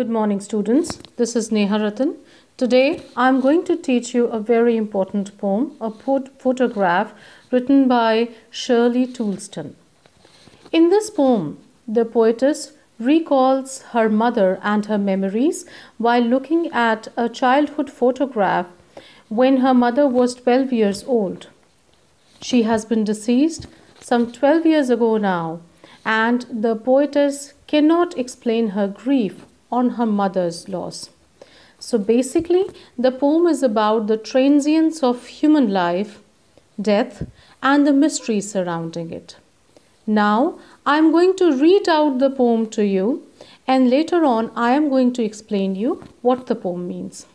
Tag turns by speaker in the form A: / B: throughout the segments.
A: Good morning, students. This is Neha Ratan. Today, I am going to teach you a very important poem, a photograph written by Shirley Toulston. In this poem, the poetess recalls her mother and her memories while looking at a childhood photograph when her mother was 12 years old. She has been deceased some 12 years ago now, and the poetess cannot explain her grief on her mother's loss. So basically, the poem is about the transience of human life, death, and the mystery surrounding it. Now, I am going to read out the poem to you, and later on, I am going to explain you what the poem means.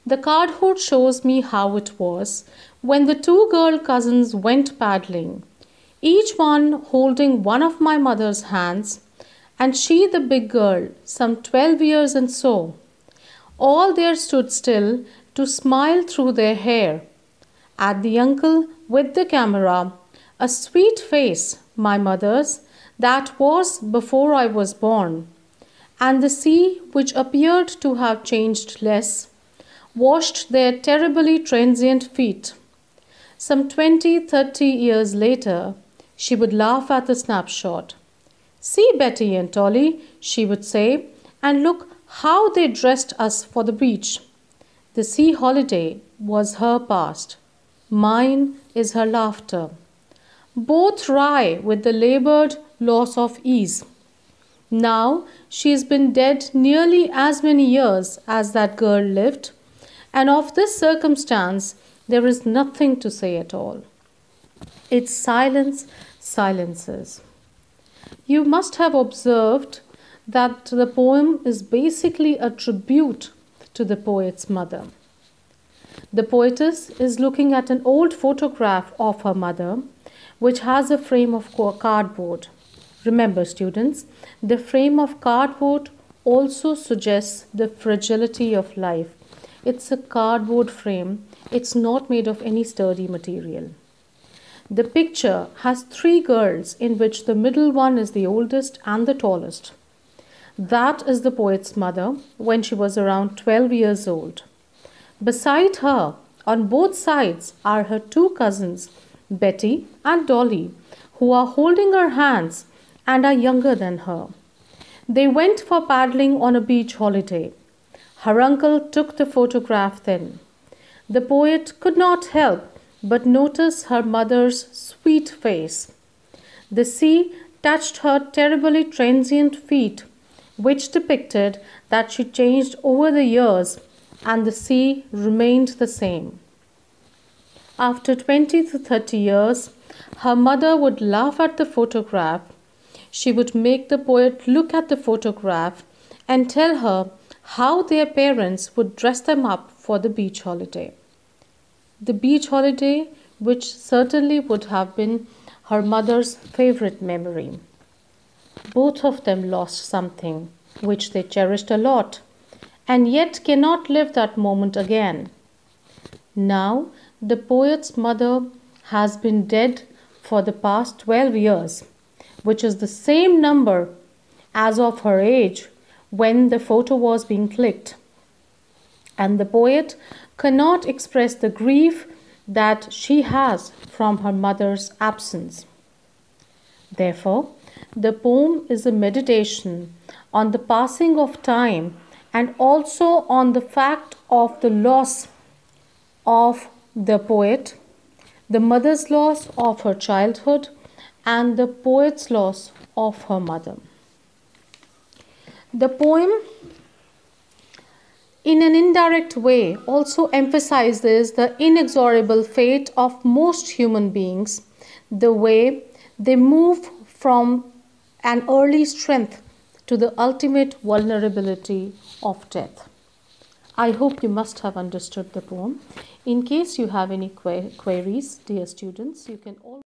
A: The cardboard shows me how it was when the two girl cousins went paddling, each one holding one of my mother's hands, and she the big girl, some 12 years and so. All there stood still to smile through their hair. At the uncle with the camera, a sweet face, my mother's, that was before I was born. And the sea, which appeared to have changed less, washed their terribly transient feet. Some 20-30 years later, she would laugh at the snapshot. "See, Betty and Dolly," she would say, "and look how they dressed us for the beach." The sea holiday was her past. Mine is her laughter. Both wry with the labored loss of ease. Now she has been dead nearly as many years as that girl lived, and of this circumstance there is nothing to say at all. Its silence silences. You must have observed that the poem is basically a tribute to the poet's mother. The poetess is looking at an old photograph of her mother, which has a frame of cardboard. Remember, students, the frame of cardboard also suggests the fragility of life. It's a cardboard frame. It's not made of any sturdy material. The picture has three girls, in which the middle one is the oldest and the tallest. That is the poet's mother when she was around 12 years old. Beside her, on both sides, are her two cousins, Betty and Dolly, who are holding her hands and are younger than her. They went for paddling on a beach holiday. Her uncle took the photograph then. The poet could not help but notice her mother's sweet face. The sea touched her terribly transient feet, which depicted that she changed over the years, and the sea remained the same. After 20 to 30 years, her mother would laugh at the photograph. She would make the poet look at the photograph and tell her how their parents would dress them up for the beach holiday. The beach holiday, which certainly would have been her mother's favorite memory. Both of them lost something which they cherished a lot, and yet cannot live that moment again. Now, the poet's mother has been dead for the past 12 years, which is the same number as of her age when the photo was being clicked. And the poet cannot express the grief that she has from her mother's absence. Therefore, the poem is a meditation on the passing of time and also on the fact of the loss of the poet, the mother's loss of her childhood, and the poet's loss of her mother. The poem, in an indirect way, also emphasizes the inexorable fate of most human beings, the way they move from an early strength to the ultimate vulnerability of death. I hope you must have understood the poem. In case you have any queries, dear students, you can always